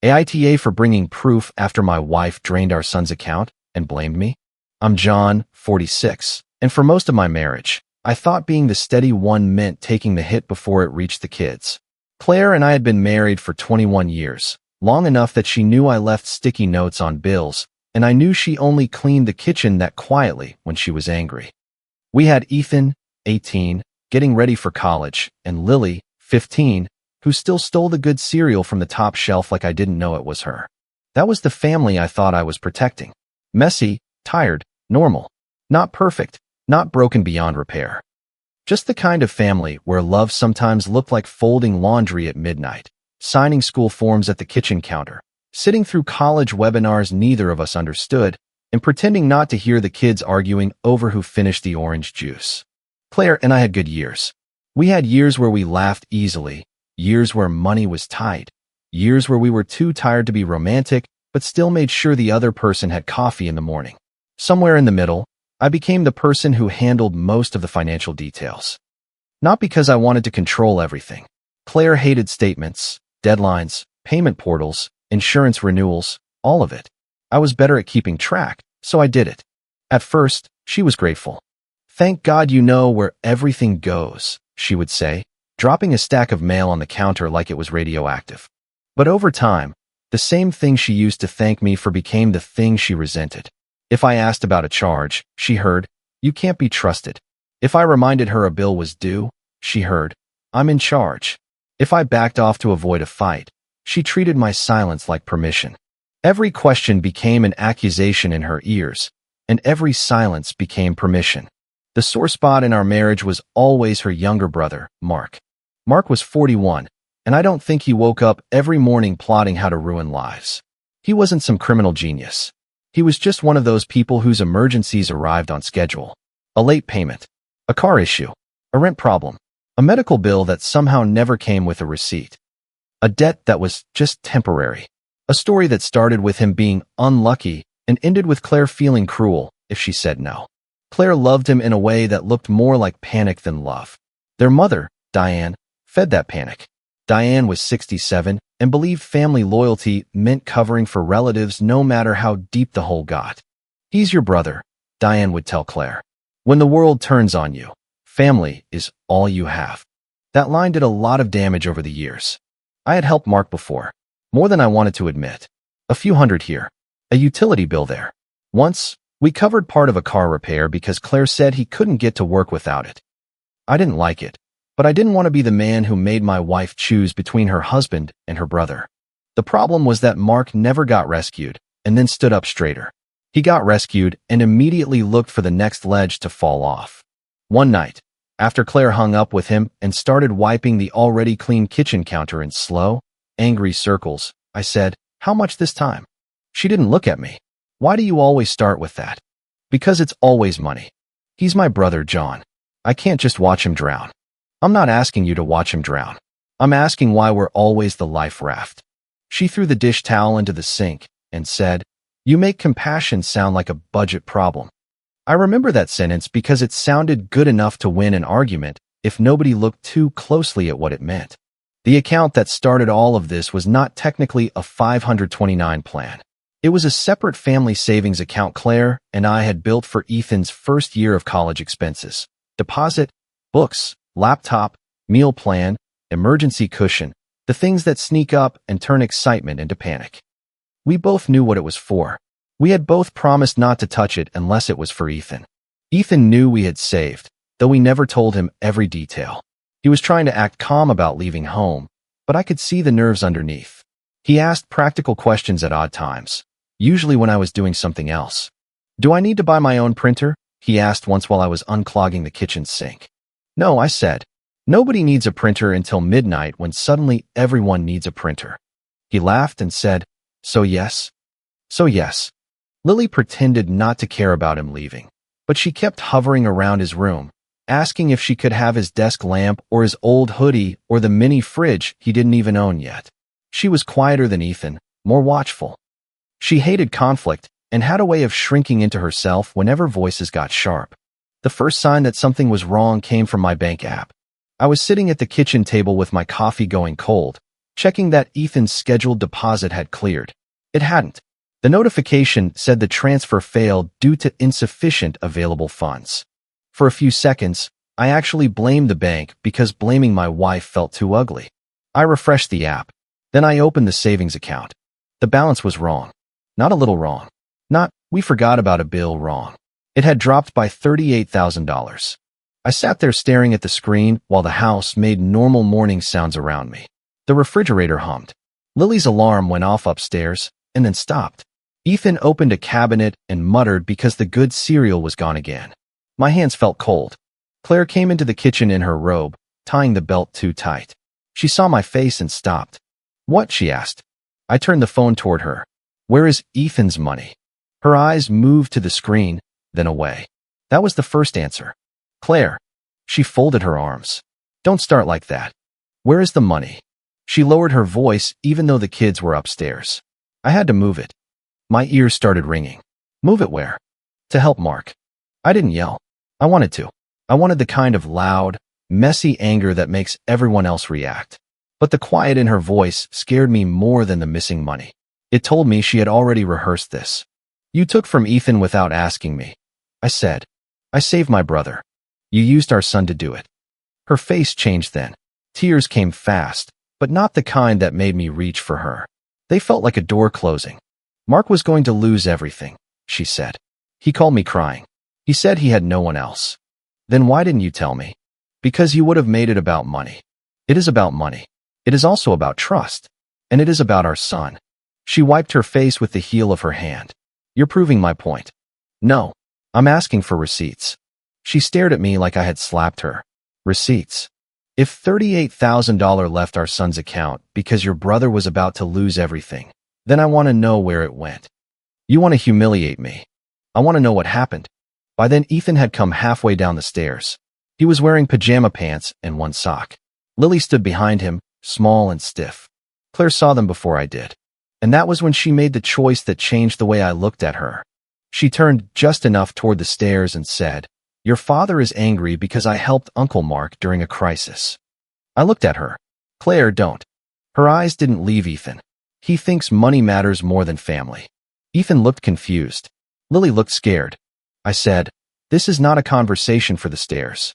AITA for bringing proof after my wife drained our son's account and blamed me? I'm John, 46, and for most of my marriage, I thought being the steady one meant taking the hit before it reached the kids. Claire and I had been married for 21 years, long enough that she knew I left sticky notes on bills, and I knew she only cleaned the kitchen that quietly when she was angry. We had Ethan, 18, getting ready for college, and Lily, 15, who still stole the good cereal from the top shelf like I didn't know it was her. That was the family I thought I was protecting. Messy, tired, normal. Not perfect, not broken beyond repair. Just the kind of family where love sometimes looked like folding laundry at midnight, signing school forms at the kitchen counter, sitting through college webinars neither of us understood, and pretending not to hear the kids arguing over who finished the orange juice. Claire and I had good years. We had years where we laughed easily, years where money was tight, years where we were too tired to be romantic, but still made sure the other person had coffee in the morning. Somewhere in the middle, I became the person who handled most of the financial details. Not because I wanted to control everything. Claire hated statements, deadlines, payment portals, insurance renewals, all of it. I was better at keeping track, so I did it. At first, she was grateful. "Thank God you know where everything goes," she would say, dropping a stack of mail on the counter like it was radioactive. But over time, the same thing she used to thank me for became the thing she resented. If I asked about a charge, she heard, "You can't be trusted." If I reminded her a bill was due, she heard, "I'm in charge." If I backed off to avoid a fight, she treated my silence like permission. Every question became an accusation in her ears, and every silence became permission. The sore spot in our marriage was always her younger brother, Mark. Mark was 41, and I don't think he woke up every morning plotting how to ruin lives. He wasn't some criminal genius. He was just one of those people whose emergencies arrived on schedule. A late payment, a car issue, a rent problem, a medical bill that somehow never came with a receipt, a debt that was just temporary, a story that started with him being unlucky and ended with Claire feeling cruel if she said no. Claire loved him in a way that looked more like panic than love. Their mother, Diane, fed that panic. Diane was 67 and believed family loyalty meant covering for relatives no matter how deep the hole got. "He's your brother," Diane would tell Claire. "When the world turns on you, family is all you have." That line did a lot of damage over the years. I had helped Mark before, more than I wanted to admit. A few hundred here, a utility bill there. Once, we covered part of a car repair because Claire said he couldn't get to work without it. I didn't like it, but I didn't want to be the man who made my wife choose between her husband and her brother. The problem was that Mark never got rescued and then stood up straighter. He got rescued and immediately looked for the next ledge to fall off. One night, after Claire hung up with him and started wiping the already clean kitchen counter in slow, angry circles, I said, "How much this time?" She didn't look at me. "Why do you always start with that?" "Because it's always money. He's my brother, John. I can't just watch him drown." "I'm not asking you to watch him drown. I'm asking why we're always the life raft." She threw the dish towel into the sink and said, "You make compassion sound like a budget problem." I remember that sentence because it sounded good enough to win an argument if nobody looked too closely at what it meant. The account that started all of this was not technically a 529 plan. It was a separate family savings account Claire and I had built for Ethan's first year of college expenses. Deposit, books, laptop, meal plan, emergency cushion, the things that sneak up and turn excitement into panic. We both knew what it was for. We had both promised not to touch it unless it was for Ethan. Ethan knew we had saved, though we never told him every detail. He was trying to act calm about leaving home, but I could see the nerves underneath. He asked practical questions at odd times, usually when I was doing something else. "Do I need to buy my own printer?" he asked once while I was unclogging the kitchen sink. "No," I said. "Nobody needs a printer until midnight when suddenly everyone needs a printer." He laughed and said, "So yes?" "So yes." Lily pretended not to care about him leaving, but she kept hovering around his room, asking if she could have his desk lamp or his old hoodie or the mini fridge he didn't even own yet. She was quieter than Ethan, more watchful. She hated conflict and had a way of shrinking into herself whenever voices got sharp. The first sign that something was wrong came from my bank app. I was sitting at the kitchen table with my coffee going cold, checking that Ethan's scheduled deposit had cleared. It hadn't. The notification said the transfer failed due to insufficient available funds. For a few seconds, I actually blamed the bank because blaming my wife felt too ugly. I refreshed the app. Then I opened the savings account. The balance was wrong. Not a little wrong. Not, we forgot about a bill wrong. It had dropped by $38,000. I sat there staring at the screen while the house made normal morning sounds around me. The refrigerator hummed. Lily's alarm went off upstairs and then stopped. Ethan opened a cabinet and muttered because the good cereal was gone again. My hands felt cold. Claire came into the kitchen in her robe, tying the belt too tight. She saw my face and stopped. What? She asked. I turned the phone toward her. Where is Ethan's money? Her eyes moved to the screen, then away. That was the first answer. Claire. She folded her arms. Don't start like that. Where is the money? She lowered her voice even though the kids were upstairs. I had to move it. My ears started ringing. Move it where? To help Mark. I didn't yell. I wanted to. I wanted the kind of loud, messy anger that makes everyone else react. But the quiet in her voice scared me more than the missing money. It told me she had already rehearsed this. You took from Ethan without asking me. I said. I saved my brother. You used our son to do it. Her face changed then. Tears came fast, but not the kind that made me reach for her. They felt like a door closing. Mark was going to lose everything, she said. He called me crying. He said he had no one else. Then why didn't you tell me? Because you would have made it about money. It is about money. It is also about trust. And it is about our son. She wiped her face with the heel of her hand. You're proving my point. No, I'm asking for receipts. She stared at me like I had slapped her. Receipts. If $38,000 left our son's account because your brother was about to lose everything, then I want to know where it went. You want to humiliate me. I want to know what happened. By then, Ethan had come halfway down the stairs. He was wearing pajama pants and one sock. Lily stood behind him, small and stiff. Claire saw them before I did. And that was when she made the choice that changed the way I looked at her. She turned just enough toward the stairs and said, Your father is angry because I helped Uncle Mark during a crisis. I looked at her. Claire, don't. Her eyes didn't leave Ethan. He thinks money matters more than family. Ethan looked confused. Lily looked scared. I said, This is not a conversation for the stairs.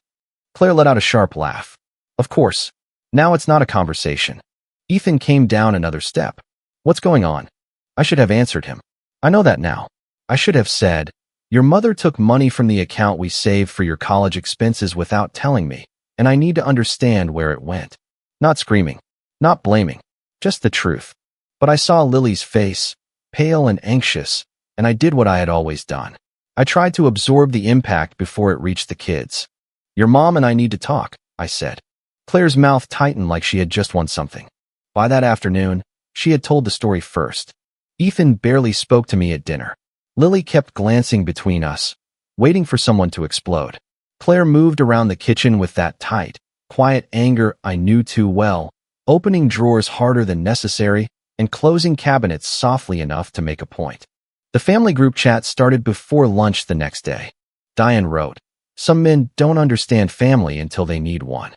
Claire let out a sharp laugh. Of course. Now it's not a conversation. Ethan came down another step. What's going on? I should have answered him. I know that now. I should have said, Your mother took money from the account we saved for your college expenses without telling me, and I need to understand where it went. Not screaming. Not blaming. Just the truth. But I saw Lily's face, pale and anxious, and I did what I had always done. I tried to absorb the impact before it reached the kids. Your mom and I need to talk, I said. Claire's mouth tightened like she had just won something. By that afternoon, she had told the story first. Ethan barely spoke to me at dinner. Lily kept glancing between us, waiting for someone to explode. Claire moved around the kitchen with that tight, quiet anger I knew too well, opening drawers harder than necessary and closing cabinets softly enough to make a point. The family group chat started before lunch the next day. Diane wrote, Some men don't understand family until they need one.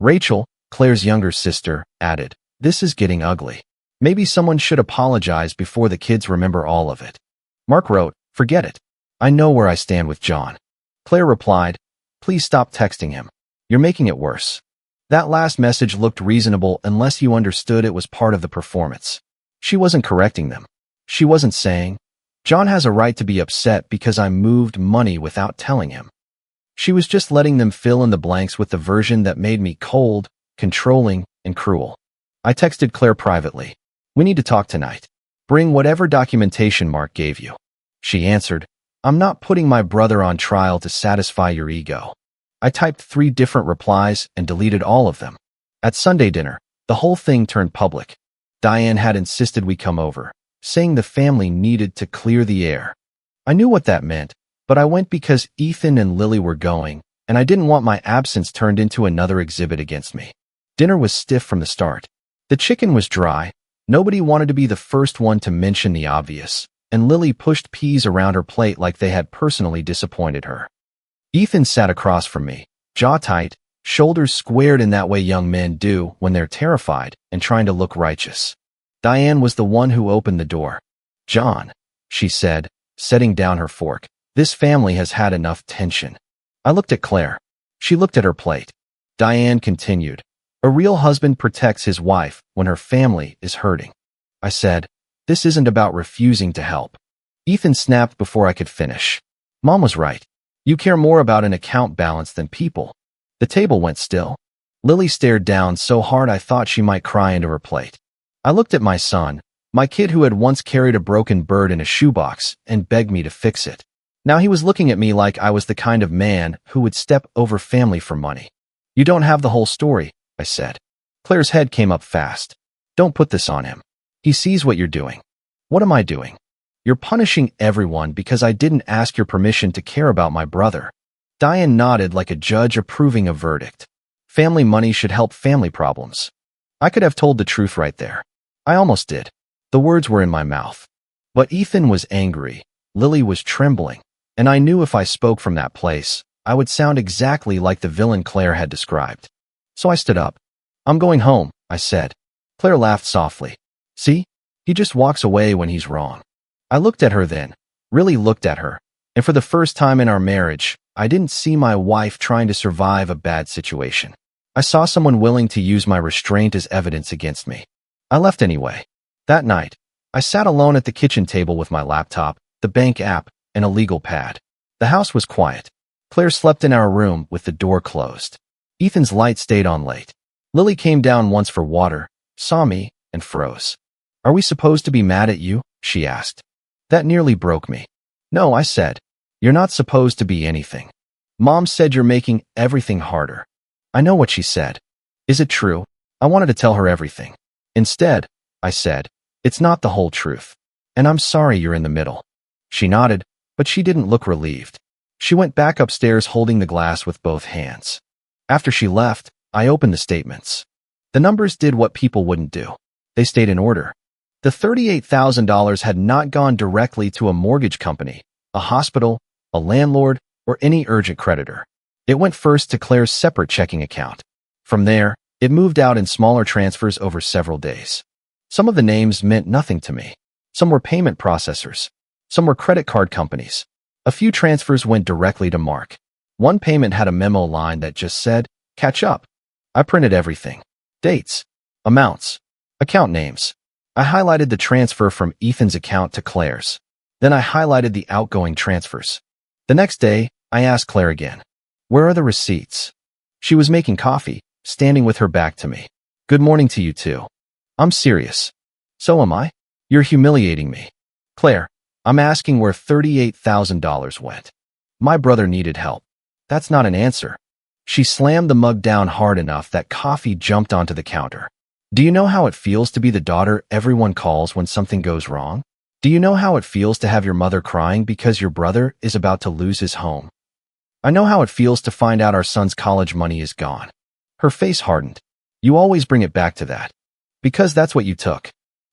Rachel, Claire's younger sister, added, This is getting ugly. Maybe someone should apologize before the kids remember all of it. Mark wrote, Forget it. I know where I stand with John. Claire replied, Please stop texting him. You're making it worse. That last message looked reasonable unless you understood it was part of the performance. She wasn't correcting them. She wasn't saying, John has a right to be upset because I moved money without telling him. She was just letting them fill in the blanks with the version that made me cold, controlling, and cruel. I texted Claire privately. We need to talk tonight. Bring whatever documentation Mark gave you. She answered, I'm not putting my brother on trial to satisfy your ego. I typed 3 different replies and deleted all of them. At Sunday dinner, the whole thing turned public. Diane had insisted we come over, saying the family needed to clear the air. I knew what that meant, but I went because Ethan and Lily were going, and I didn't want my absence turned into another exhibit against me. Dinner was stiff from the start. The chicken was dry. Nobody wanted to be the first one to mention the obvious, and Lily pushed peas around her plate like they had personally disappointed her. Ethan sat across from me, jaw tight, shoulders squared in that way young men do when they're terrified and trying to look righteous. Diane was the one who opened the door. "John," she said, setting down her fork, "this family has had enough tension." I looked at Claire. She looked at her plate. Diane continued, "A real husband protects his wife when her family is hurting." I said, "This isn't about refusing to help." Ethan snapped before I could finish. Mom was right. You care more about an account balance than people. The table went still. Lily stared down so hard I thought she might cry into her plate. I looked at my son, my kid who had once carried a broken bird in a shoebox, and begged me to fix it. Now he was looking at me like I was the kind of man who would step over family for money. "You don't have the whole story," I said. Claire's head came up fast. "Don't put this on him. He sees what you're doing." "What am I doing?" "You're punishing everyone because I didn't ask your permission to care about my brother." Diane nodded like a judge approving a verdict. Family money should help family problems. I could have told the truth right there. I almost did. The words were in my mouth. But Ethan was angry, Lily was trembling, and I knew if I spoke from that place, I would sound exactly like the villain Claire had described. So I stood up. "I'm going home," I said. Claire laughed softly. "See? He just walks away when he's wrong." I looked at her then, really looked at her, and for the first time in our marriage, I didn't see my wife trying to survive a bad situation. I saw someone willing to use my restraint as evidence against me. I left anyway. That night, I sat alone at the kitchen table with my laptop, the bank app, and a legal pad. The house was quiet. Claire slept in our room with the door closed. Ethan's light stayed on late. Lily came down once for water, saw me, and froze. "Are we supposed to be mad at you?" she asked. That nearly broke me. "No," I said. "You're not supposed to be anything. Mom said you're making everything harder." I know what she said. Is it true? I wanted to tell her everything. Instead, I said, "It's not the whole truth. And I'm sorry you're in the middle." She nodded, but she didn't look relieved. She went back upstairs holding the glass with both hands. After she left, I opened the statements. The numbers did what people wouldn't do. They stayed in order. The $38,000 had not gone directly to a mortgage company, a hospital, a landlord, or any urgent creditor. It went first to Claire's separate checking account. From there, it moved out in smaller transfers over several days. Some of the names meant nothing to me. Some were payment processors. Some were credit card companies. A few transfers went directly to Mark. One payment had a memo line that just said, "Catch up." I printed everything. Dates, amounts, account names. I highlighted the transfer from Ethan's account to Claire's. Then I highlighted the outgoing transfers. The next day, I asked Claire again, "Where are the receipts?" She was making coffee, standing with her back to me. "Good morning to you too." "I'm serious." "So am I." "You're humiliating me." "Claire, I'm asking where $38,000 went. My brother needed help." "That's not an answer." She slammed the mug down hard enough that coffee jumped onto the counter. "Do you know how it feels to be the daughter everyone calls when something goes wrong? Do you know how it feels to have your mother crying because your brother is about to lose his home? I know how it feels to find out our son's college money is gone." Her face hardened. "You always bring it back to that. Because that's what you took."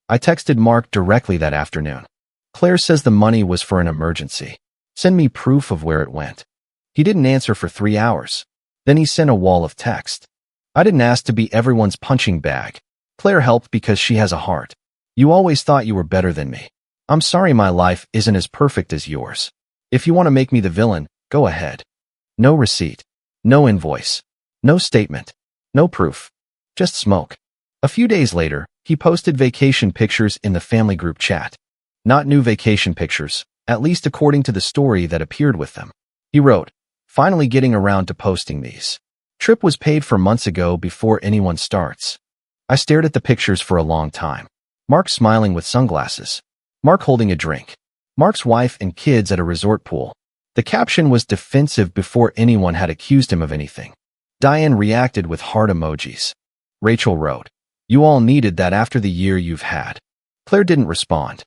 I texted Mark directly that afternoon. "Claire says the money was for an emergency. Send me proof of where it went." He didn't answer for 3 hours. Then he sent a wall of text. "I didn't ask to be everyone's punching bag. Claire helped because she has a heart. You always thought you were better than me. I'm sorry my life isn't as perfect as yours. If you want to make me the villain, go ahead." No receipt. No invoice. No statement. No proof. Just smoke. A few days later, he posted vacation pictures in the family group chat. Not new vacation pictures, at least according to the story that appeared with them. He wrote, "Finally getting around to posting these. Trip was paid for months ago before anyone starts." I stared at the pictures for a long time. Mark smiling with sunglasses. Mark holding a drink. Mark's wife and kids at a resort pool. The caption was defensive before anyone had accused him of anything. Diane reacted with heart emojis. Rachel wrote, "You all needed that after the year you've had." Claire didn't respond.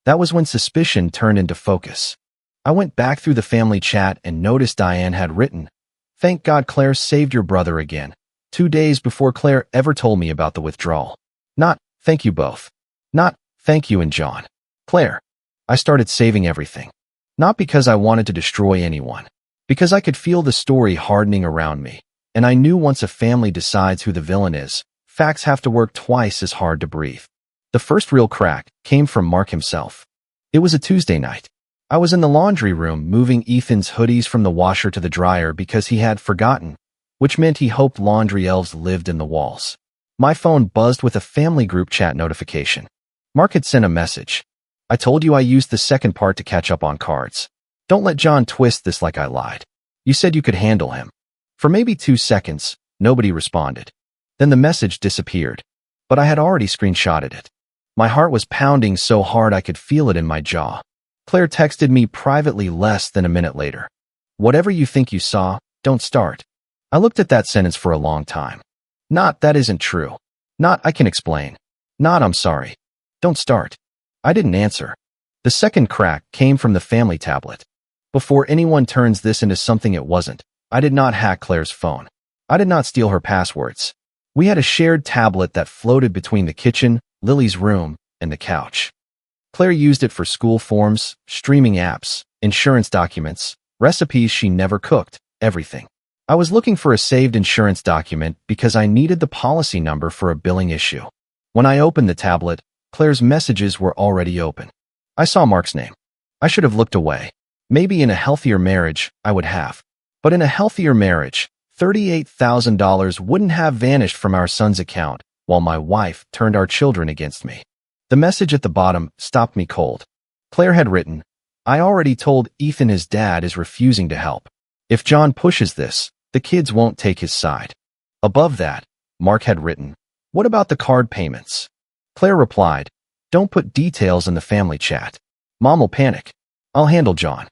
That was when suspicion turned into focus. I went back through the family chat and noticed Diane had written, "Thank God Claire saved your brother again," 2 days before Claire ever told me about the withdrawal. Not, "Thank you both." Not, "Thank you and John." Claire. I started saving everything. Not because I wanted to destroy anyone. Because I could feel the story hardening around me. And I knew once a family decides who the villain is, facts have to work twice as hard to breathe. The first real crack came from Mark himself. It was a Tuesday night. I was in the laundry room moving Ethan's hoodies from the washer to the dryer because he had forgotten, which meant he hoped laundry elves lived in the walls. My phone buzzed with a family group chat notification. Mark had sent a message. I told you I used the second part to catch up on cards. Don't let John twist this like I lied. You said you could handle him. For maybe 2 seconds, nobody responded. Then the message disappeared. But I had already screenshotted it. My heart was pounding so hard I could feel it in my jaw. Claire texted me privately less than a minute later. Whatever you think you saw, don't start. I looked at that sentence for a long time. Not, that isn't true. Not, I can explain. Not, I'm sorry. Don't start. I didn't answer. The second crack came from the family tablet. Before anyone turns this into something it wasn't, I did not hack Claire's phone. I did not steal her passwords. We had a shared tablet that floated between the kitchen, Lily's room, and the couch. Claire used it for school forms, streaming apps, insurance documents, recipes she never cooked, everything. I was looking for a saved insurance document because I needed the policy number for a billing issue. When I opened the tablet, Claire's messages were already open. I saw Mark's name. I should have looked away. Maybe in a healthier marriage, I would have. But in a healthier marriage, $38,000 wouldn't have vanished from our son's account while my wife turned our children against me. The message at the bottom stopped me cold. Claire had written, I already told Ethan his dad is refusing to help. If John pushes this, the kids won't take his side. Above that, Mark had written, what about the card payments? Claire replied, don't put details in the family chat. Mom will panic. I'll handle John.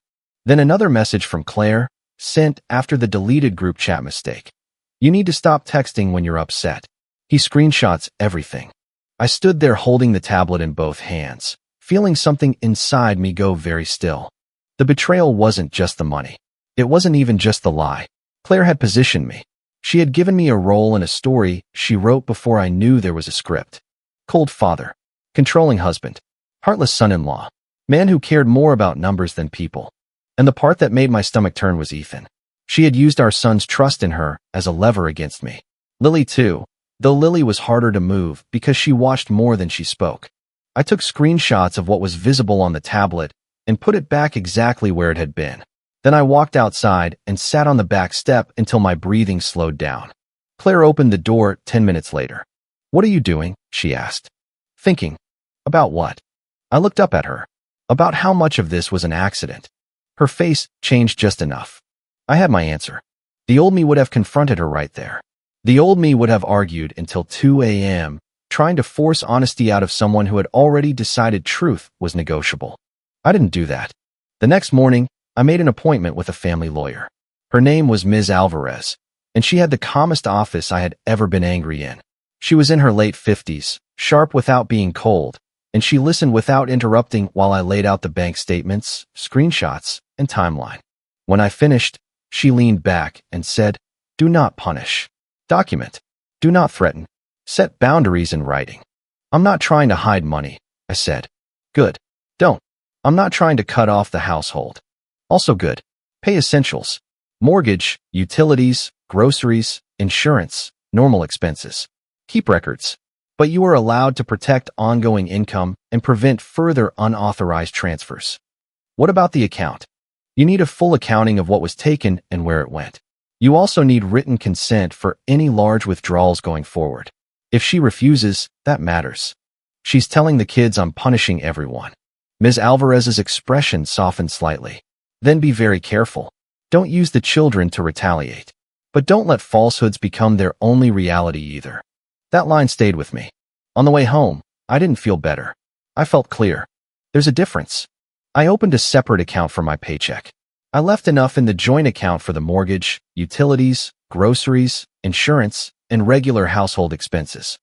Then another message from Claire, sent after the deleted group chat mistake. You need to stop texting when you're upset. He screenshots everything. I stood there holding the tablet in both hands, feeling something inside me go very still. The betrayal wasn't just the money. It wasn't even just the lie. Claire had positioned me. She had given me a role in a story she wrote before I knew there was a script. Cold father. Controlling husband. Heartless son-in-law. Man who cared more about numbers than people. And the part that made my stomach turn was Ethan. She had used our son's trust in her as a lever against me. Lily too, though Lily was harder to move because she watched more than she spoke. I took screenshots of what was visible on the tablet and put it back exactly where it had been. Then I walked outside and sat on the back step until my breathing slowed down. Claire opened the door 10 minutes later. What are you doing? She asked. Thinking. About what? I looked up at her. About how much of this was an accident. Her face changed just enough. I had my answer. The old me would have confronted her right there. The old me would have argued until 2 a.m., trying to force honesty out of someone who had already decided truth was negotiable. I didn't do that. The next morning, I made an appointment with a family lawyer. Her name was Ms. Alvarez, and she had the calmest office I had ever been angry in. She was in her late 50s, sharp without being cold, and she listened without interrupting while I laid out the bank statements, screenshots, and timeline. When I finished, she leaned back and said, do not punish. Document. Do not threaten. Set boundaries in writing. I'm not trying to hide money, I said. Good. Don't. I'm not trying to cut off the household. Also good. Pay essentials. Mortgage, utilities, groceries, insurance, normal expenses. Keep records. But you are allowed to protect ongoing income and prevent further unauthorized transfers. What about the account? You need a full accounting of what was taken and where it went. You also need written consent for any large withdrawals going forward. If she refuses, that matters. She's telling the kids I'm punishing everyone. Ms. Alvarez's expression softened slightly. Then be very careful. Don't use the children to retaliate. But don't let falsehoods become their only reality either. That line stayed with me. On the way home, I didn't feel better. I felt clear. There's a difference. I opened a separate account for my paycheck. I left enough in the joint account for the mortgage, utilities, groceries, insurance, and regular household expenses.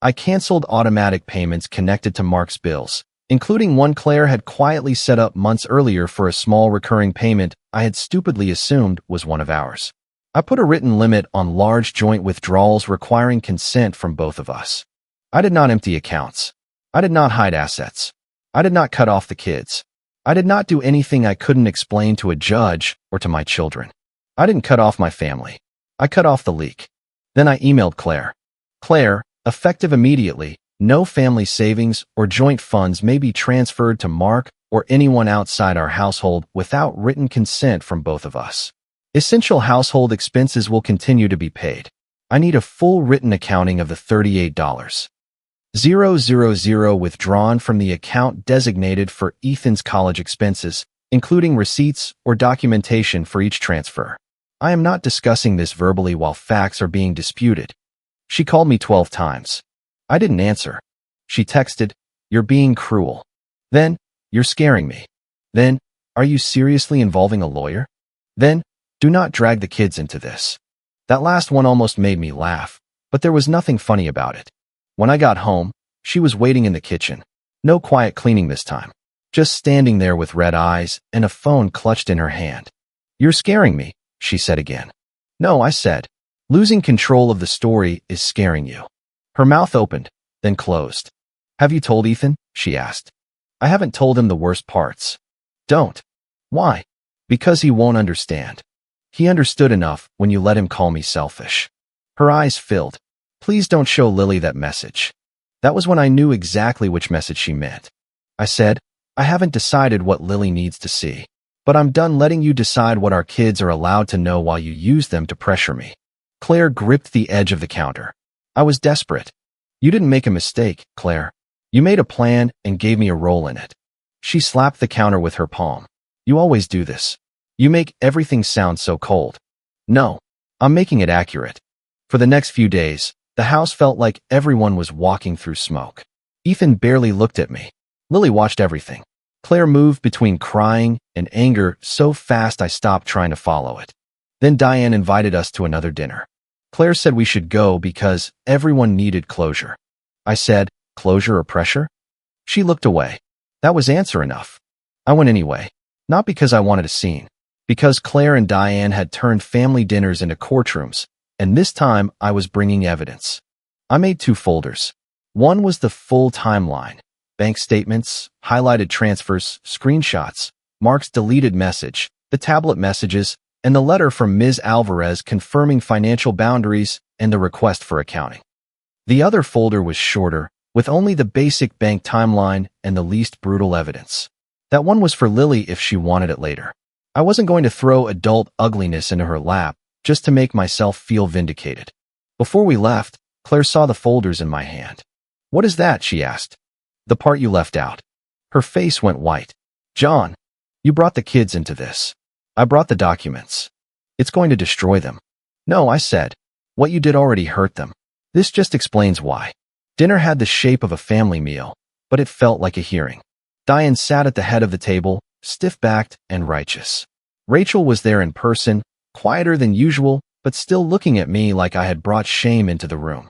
I canceled automatic payments connected to Mark's bills, including one Claire had quietly set up months earlier for a small recurring payment I had stupidly assumed was one of ours. I put a written limit on large joint withdrawals requiring consent from both of us. I did not empty accounts. I did not hide assets. I did not cut off the kids. I did not do anything I couldn't explain to a judge or to my children. I didn't cut off my family. I cut off the leak. Then I emailed Claire. Claire, effective immediately, no family savings or joint funds may be transferred to Mark or anyone outside our household without written consent from both of us. Essential household expenses will continue to be paid. I need a full written accounting of the $38,000 withdrawn from the account designated for Ethan's college expenses, including receipts or documentation for each transfer. I am not discussing this verbally while facts are being disputed. She called me 12 times. I didn't answer. She texted, "You're being cruel." Then, "You're scaring me." Then, "Are you seriously involving a lawyer?" Then, "Do not drag the kids into this." That last one almost made me laugh, but there was nothing funny about it. When I got home, she was waiting in the kitchen. No quiet cleaning this time. Just standing there with red eyes and a phone clutched in her hand. "You're scaring me," she said again. "No," I said. "Losing control of the story is scaring you." Her mouth opened, then closed. "Have you told Ethan?" she asked. "I haven't told him the worst parts." "Don't." "Why?" "Because he won't understand." "He understood enough when you let him call me selfish." Her eyes filled. "Please don't show Lily that message." That was when I knew exactly which message she meant. I said, "I haven't decided what Lily needs to see, but I'm done letting you decide what our kids are allowed to know while you use them to pressure me." Claire gripped the edge of the counter. I was desperate. "You didn't make a mistake, Claire. You made a plan and gave me a role in it." She slapped the counter with her palm. "You always do this. You make everything sound so cold." "No, I'm making it accurate." For the next few days, the house felt like everyone was walking through smoke. Ethan barely looked at me. Lily watched everything. Claire moved between crying and anger so fast I stopped trying to follow it. Then Diane invited us to another dinner. Claire said we should go because everyone needed closure. I said, "Closure or pressure?" She looked away. That was answer enough. I went anyway, not because I wanted a scene, because Claire and Diane had turned family dinners into courtrooms, and this time I was bringing evidence. I made 2 folders. One was the full timeline: bank statements, highlighted transfers, screenshots, Mark's deleted message, the tablet messages, and the letter from Ms. Alvarez confirming financial boundaries and the request for accounting. The other folder was shorter, with only the basic bank timeline and the least brutal evidence. That one was for Lily if she wanted it later. I wasn't going to throw adult ugliness into her lap just to make myself feel vindicated. Before we left, Claire saw the folders in my hand. "What is that?" she asked. "The part you left out." Her face went white. "John, you brought the kids into this." "I brought the documents." "It's going to destroy them." "No," I said. "What you did already hurt them." This just explains why. Dinner had the shape of a family meal, but it felt like a hearing. Diane sat at the head of the table, stiff-backed and righteous. Rachel was there in person, quieter than usual, but still looking at me like I had brought shame into the room.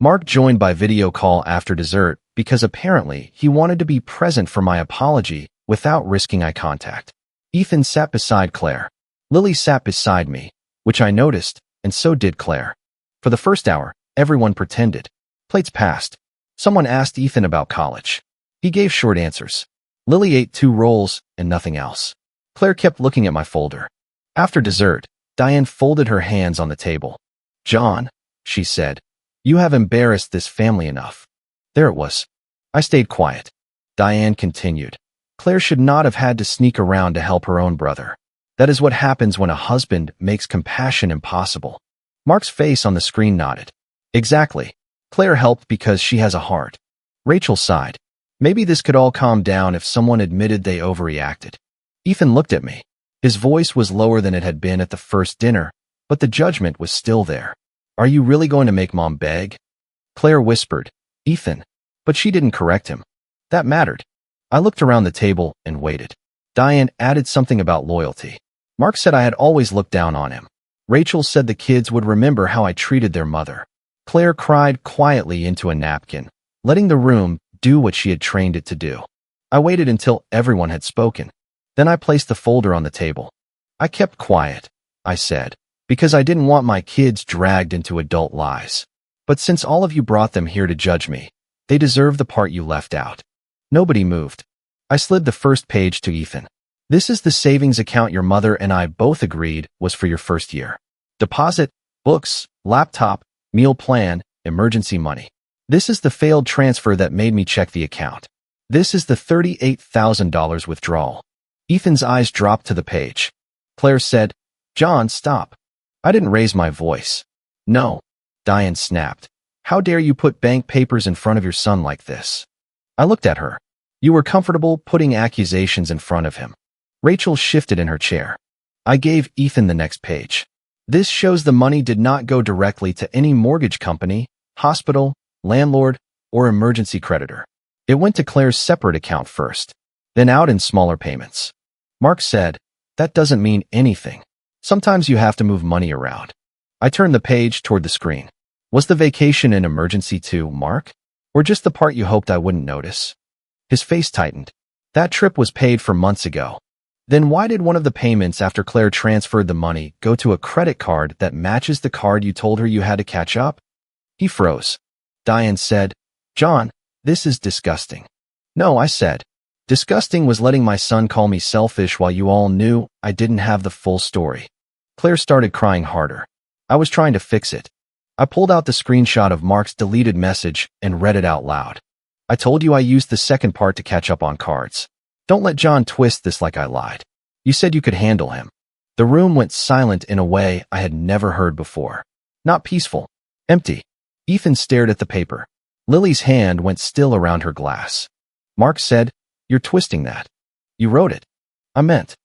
Mark joined by video call after dessert because apparently he wanted to be present for my apology without risking eye contact. Ethan sat beside Claire. Lily sat beside me, which I noticed, and so did Claire. For the first hour, everyone pretended. Plates passed. Someone asked Ethan about college. He gave short answers. Lily ate 2 rolls and nothing else. Claire kept looking at my folder. After dessert, Diane folded her hands on the table. "John," she said, "you have embarrassed this family enough." There it was. I stayed quiet. Diane continued. "Claire should not have had to sneak around to help her own brother. That is what happens when a husband makes compassion impossible." Mark's face on the screen nodded. "Exactly. Claire helped because she has a heart." Rachel sighed. "Maybe this could all calm down if someone admitted they overreacted." Ethan looked at me. His voice was lower than it had been at the first dinner, but the judgment was still there. "Are you really going to make Mom beg?" Claire whispered, "Ethan." But she didn't correct him. That mattered. I looked around the table and waited. Diane added something about loyalty. Mark said I had always looked down on him. Rachel said the kids would remember how I treated their mother. Claire cried quietly into a napkin, letting the room do what she had trained it to do. I waited until everyone had spoken. Then I placed the folder on the table. "I kept quiet," I said, "because I didn't want my kids dragged into adult lies. But since all of you brought them here to judge me, they deserve the part you left out." Nobody moved. I slid the first page to Ethan. "This is the savings account your mother and I both agreed was for your first year. Deposit Books, laptop, meal plan, emergency money. This is the failed transfer that made me check the account. This is the $38,000 withdrawal. Ethan's eyes dropped to the page. Claire said, "John, stop." I didn't raise my voice. "No," Diane snapped. "How dare you put bank papers in front of your son like this?" I looked at her. "You were comfortable putting accusations in front of him." Rachel shifted in her chair. I gave Ethan the next page. This shows the money did not go directly to any mortgage company, hospital, landlord, or emergency creditor. It went to Claire's separate account first, then out in smaller payments. Mark said, "That doesn't mean anything. Sometimes you have to move money around." I turned the page toward the screen. Was the vacation an emergency too, Mark? Or just the part you hoped I wouldn't notice? His face tightened. That trip was paid for months ago. Then why did one of the payments after Claire transferred the money go to a credit card that matches the card you told her you had to catch up? He froze. Diane said, "John, this is disgusting." "No," I said. "Disgusting was letting my son call me selfish while you all knew I didn't have the full story." Claire started crying harder. I was trying to fix it. I pulled out the screenshot of Mark's deleted message and read it out loud. "I told you I used the second part to catch up on cards. Don't let John twist this like I lied. You said you could handle him." The room went silent in a way I had never heard before. Not peaceful. Empty. Ethan stared at the paper. Lily's hand went still around her glass. Mark said, "You're twisting that. You wrote it." "I meant."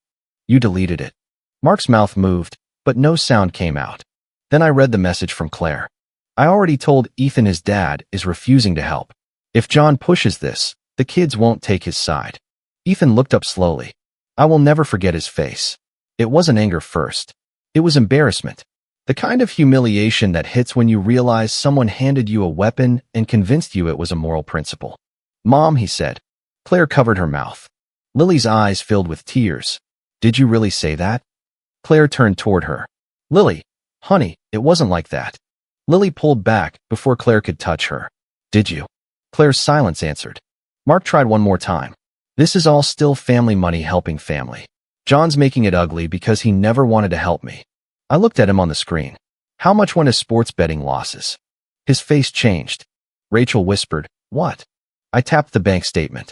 "You deleted it." Mark's mouth moved, but no sound came out. Then I read the message from Claire. "I already told Ethan his dad is refusing to help. If John pushes this, the kids won't take his side." Ethan looked up slowly. I will never forget his face. It wasn't anger first. It was embarrassment. The kind of humiliation that hits when you realize someone handed you a weapon and convinced you it was a moral principle. "Mom," he said. Claire covered her mouth. Lily's eyes filled with tears. "Did you really say that?" Claire turned toward her. "Lily, honey, it wasn't like that." Lily pulled back before Claire could touch her. "Did you?" Claire's silence answered. Mark tried one more time. "This is all still family money helping family. John's making it ugly because he never wanted to help me." I looked at him on the screen. "How much went his sports betting losses?" His face changed. Rachel whispered, "What?" I tapped the bank statement.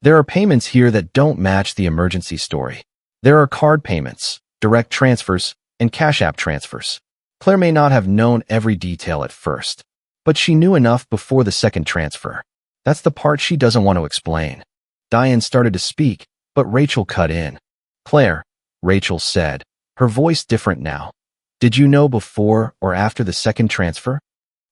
"There are payments here that don't match the emergency story. There are card payments, direct transfers, and Cash App transfers." Claire may not have known every detail at first, but she knew enough before the second transfer. That's the part she doesn't want to explain. Diane started to speak, but Rachel cut in. "Claire," Rachel said, her voice different now. "Did you know before or after the second transfer?"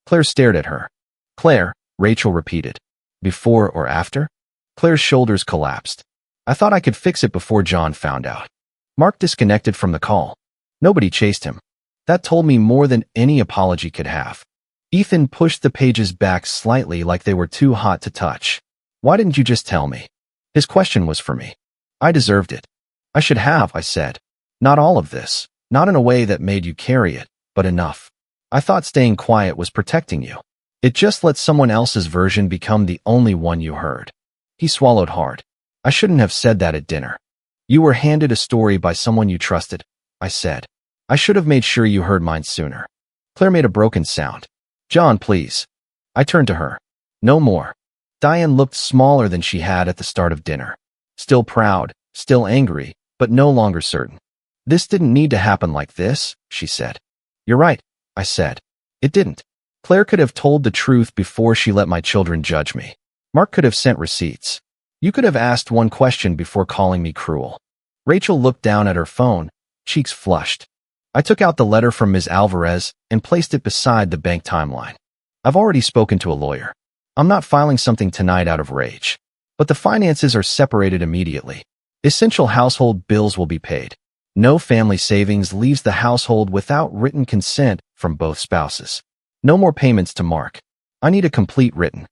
Claire stared at her. "Claire," Rachel repeated. "Before or after?" Claire's shoulders collapsed. "I thought I could fix it before John found out." Mark disconnected from the call. Nobody chased him. That told me more than any apology could have. Ethan pushed the pages back slightly like they were too hot to touch. "Why didn't you just tell me?" His question was for me. I deserved it. "I should have," I said. "Not all of this. Not in a way that made you carry it, but enough. I thought staying quiet was protecting you. It just let someone else's version become the only one you heard." He swallowed hard. "I shouldn't have said that at dinner." "You were handed a story by someone you trusted," I said. "I should have made sure you heard mine sooner." Claire made a broken sound. "John, please." I turned to her. "No more." Diane looked smaller than she had at the start of dinner. Still proud, still angry, but no longer certain. "This didn't need to happen like this," she said. "You're right," I said. "It didn't." Claire could have told the truth before she let my children judge me. Mark could have sent receipts. You could have asked one question before calling me cruel. Rachel looked down at her phone, cheeks flushed. I took out the letter from Ms. Alvarez and placed it beside the bank timeline. "I've already spoken to a lawyer. I'm not filing something tonight out of rage. But the finances are separated immediately. Essential household bills will be paid. No family savings leaves the household without written consent from both spouses. No more payments to Mark. I need a complete written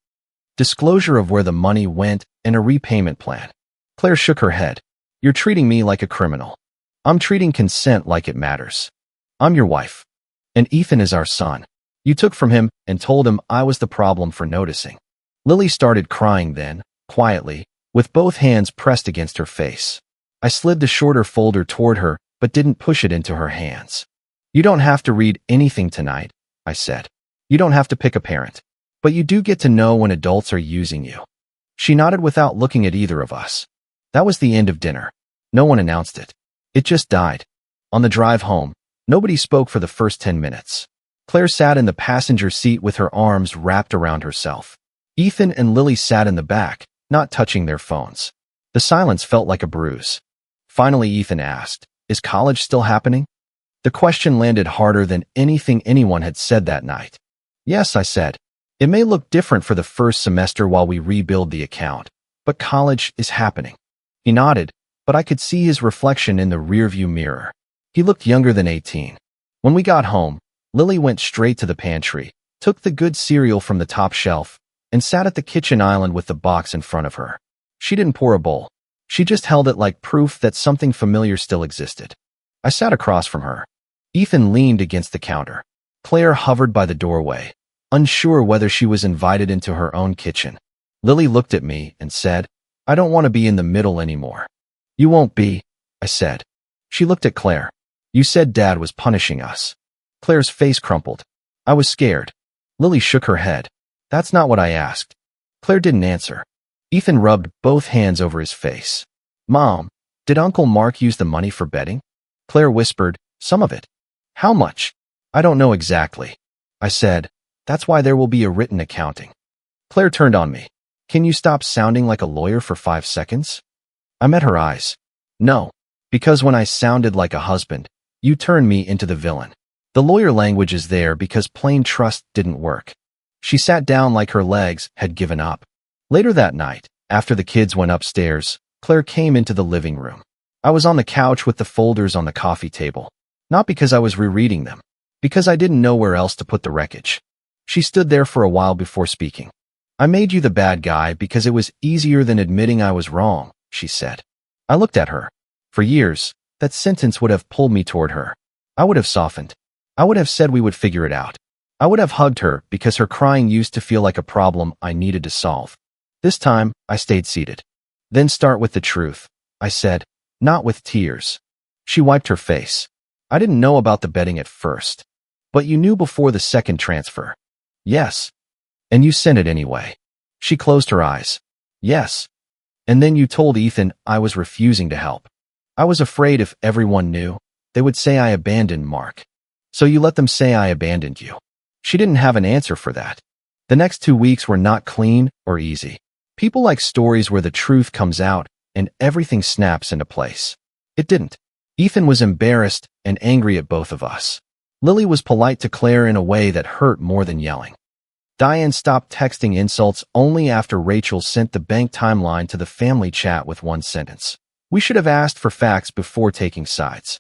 disclosure of where the money went and a repayment plan." Claire shook her head. "You're treating me like a criminal. I'm treating consent like it matters. I'm your wife. And Ethan is our son. You took from him and told him I was the problem for noticing." Lily started crying then, quietly, with both hands pressed against her face. I slid the shorter folder toward her, but didn't push it into her hands. You don't have to read anything tonight, I said. You don't have to pick a parent. But you do get to know when adults are using you. She nodded without looking at either of us. That was the end of dinner. No one announced it. It just died. On the drive home, nobody spoke for the first 10 minutes. Claire sat in the passenger seat with her arms wrapped around herself. Ethan and Lily sat in the back, not touching their phones. The silence felt like a bruise. Finally, Ethan asked, "Is college still happening?" The question landed harder than anything anyone had said that night. "Yes," I said. "It may look different for the first semester while we rebuild the account, but college is happening." He nodded, but I could see his reflection in the rearview mirror. He looked younger than 18. When we got home, Lily went straight to the pantry, took the good cereal from the top shelf, and sat at the kitchen island with the box in front of her. She didn't pour a bowl. She just held it like proof that something familiar still existed. I sat across from her. Ethan leaned against the counter. Claire hovered by the doorway, unsure whether she was invited into her own kitchen. Lily looked at me and said, "I don't want to be in the middle anymore." "You won't be," I said. She looked at Claire. "You said Dad was punishing us." Claire's face crumpled. I was scared. Lily shook her head. "That's not what I asked." Claire didn't answer. Ethan rubbed both hands over his face. "Mom, did Uncle Mark use the money for betting?" Claire whispered, "Some of it." "How much?" "I don't know exactly." I said, "That's why there will be a written accounting." Claire turned on me. "Can you stop sounding like a lawyer for 5 seconds?" I met her eyes. "No, because when I sounded like a husband, you turned me into the villain. The lawyer language is there because plain trust didn't work." She sat down like her legs had given up. Later that night, after the kids went upstairs, Claire came into the living room. I was on the couch with the folders on the coffee table. Not because I was rereading them, because I didn't know where else to put the wreckage. She stood there for a while before speaking. "I made you the bad guy because it was easier than admitting I was wrong," she said. I looked at her. For years, that sentence would have pulled me toward her. I would have softened. I would have said we would figure it out. I would have hugged her because her crying used to feel like a problem I needed to solve. This time, I stayed seated. "Then start with the truth," I said, "not with tears." She wiped her face. "I didn't know about the betting at first. But you knew before the second transfer." "Yes." "And you sent it anyway." She closed her eyes. "Yes. And then you told Ethan I was refusing to help. I was afraid if everyone knew, they would say I abandoned Mark. So you let them say I abandoned you." She didn't have an answer for that. The next 2 weeks were not clean or easy. People like stories where the truth comes out and everything snaps into place. It didn't. Ethan was embarrassed and angry at both of us. Lily was polite to Claire in a way that hurt more than yelling. Diane stopped texting insults only after Rachel sent the bank timeline to the family chat with one sentence. "We should have asked for facts before taking sides."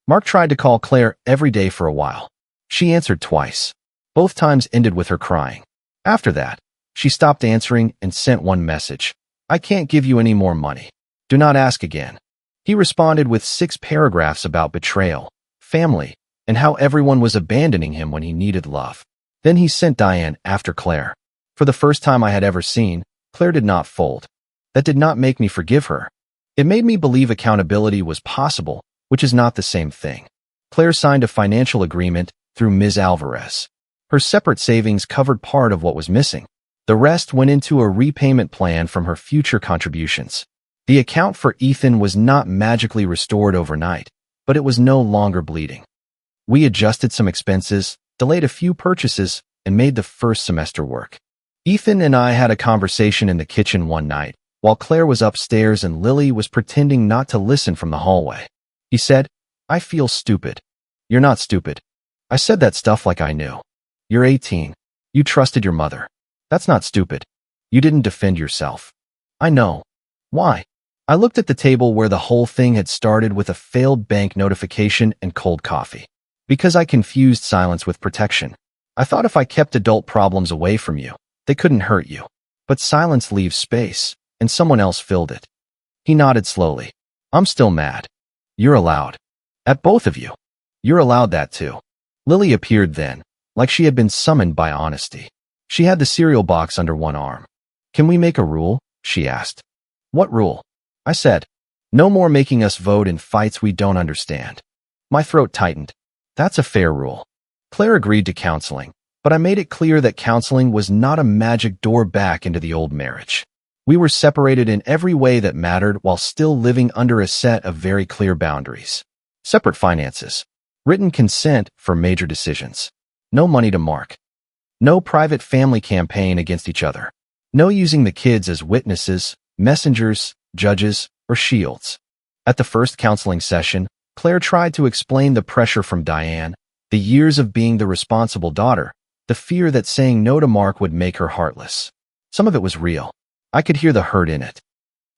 Mark tried to call Claire every day for a while. She answered twice. Both times ended with her crying. After that, she stopped answering and sent one message. "I can't give you any more money. Do not ask again." He responded with 6 paragraphs about betrayal, family, and how everyone was abandoning him when he needed love. Then he sent Diane after Claire. For the first time I had ever seen, Claire did not fold. That did not make me forgive her. It made me believe accountability was possible, which is not the same thing. Claire signed a financial agreement through Ms. Alvarez. Her separate savings covered part of what was missing. The rest went into a repayment plan from her future contributions. The account for Ethan was not magically restored overnight, but it was no longer bleeding. We adjusted some expenses, delayed a few purchases, and made the first semester work. Ethan and I had a conversation in the kitchen one night, while Claire was upstairs and Lily was pretending not to listen from the hallway. He said, "I feel stupid." "You're not stupid." I said that stuff like I knew. "You're 18. You trusted your mother. That's not stupid. You didn't defend yourself." "I know." "Why?" I looked at the table where the whole thing had started with a failed bank notification and cold coffee. "Because I confused silence with protection. I thought if I kept adult problems away from you, they couldn't hurt you. But silence leaves space, and someone else filled it." He nodded slowly. "I'm still mad." "You're allowed." "At both of you." "You're allowed that too." Lily appeared then, like she had been summoned by honesty. She had the cereal box under one arm. "Can we make a rule?" she asked. "What rule?" I said. "No more making us vote in fights we don't understand." My throat tightened. That's a fair rule. Claire agreed to counseling, but I made it clear that counseling was not a magic door back into the old marriage. We were separated in every way that mattered while still living under a set of very clear boundaries. Separate finances. Written consent for major decisions. No money to Mark. No private family campaign against each other. No using the kids as witnesses, messengers, judges, or shields. At the first counseling session, Claire tried to explain the pressure from Diane, the years of being the responsible daughter, the fear that saying no to Mark would make her heartless. Some of it was real. I could hear the hurt in it.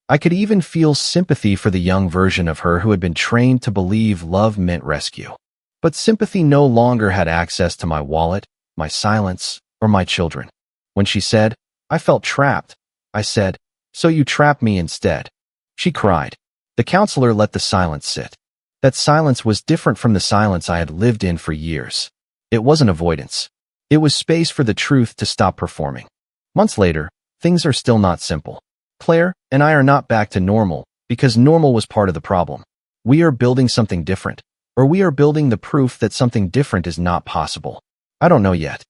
I could even feel sympathy for the young version of her who had been trained to believe love meant rescue. But sympathy no longer had access to my wallet, my silence, or my children. When she said, "I felt trapped," I said, "So you trapped me instead." She cried. The counselor let the silence sit. That silence was different from the silence I had lived in for years. It wasn't avoidance. It was space for the truth to stop performing. Months later, things are still not simple. Claire and I are not back to normal because normal was part of the problem. We are building something different, or we are building the proof that something different is not possible. I don't know yet.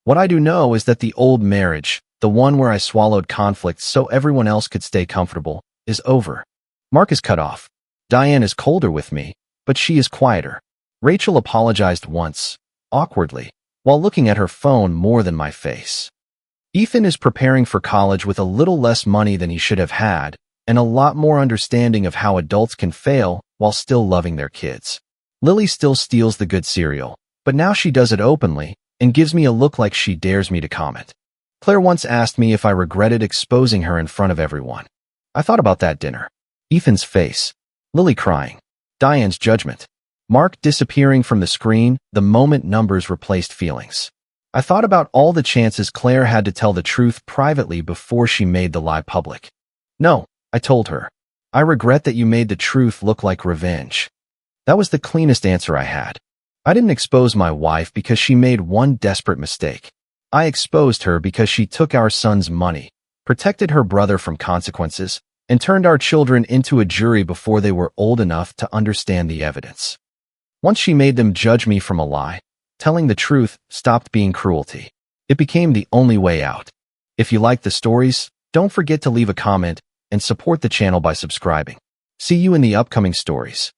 What I do know is that the old marriage, the one where I swallowed conflict so everyone else could stay comfortable, is over. Mark is cut off. Diane is colder with me, but she is quieter. Rachel apologized once, awkwardly, while looking at her phone more than my face. Ethan is preparing for college with a little less money than he should have had, and a lot more understanding of how adults can fail while still loving their kids. Lily still steals the good cereal, but now she does it openly and gives me a look like she dares me to comment. Claire once asked me if I regretted exposing her in front of everyone. I thought about that dinner. Ethan's face. Lily crying. Diane's judgment. Mark disappearing from the screen the moment numbers replaced feelings. I thought about all the chances Claire had to tell the truth privately before she made the lie public. No, I told her. I regret that you made the truth look like revenge. That was the cleanest answer I had. I didn't expose my wife because she made one desperate mistake. I exposed her because she took our son's money, protected her brother from consequences, and turned our children into a jury before they were old enough to understand the evidence. Once she made them judge me from a lie, telling the truth stopped being cruelty. It became the only way out. If you like the stories, don't forget to leave a comment and support the channel by subscribing. See you in the upcoming stories.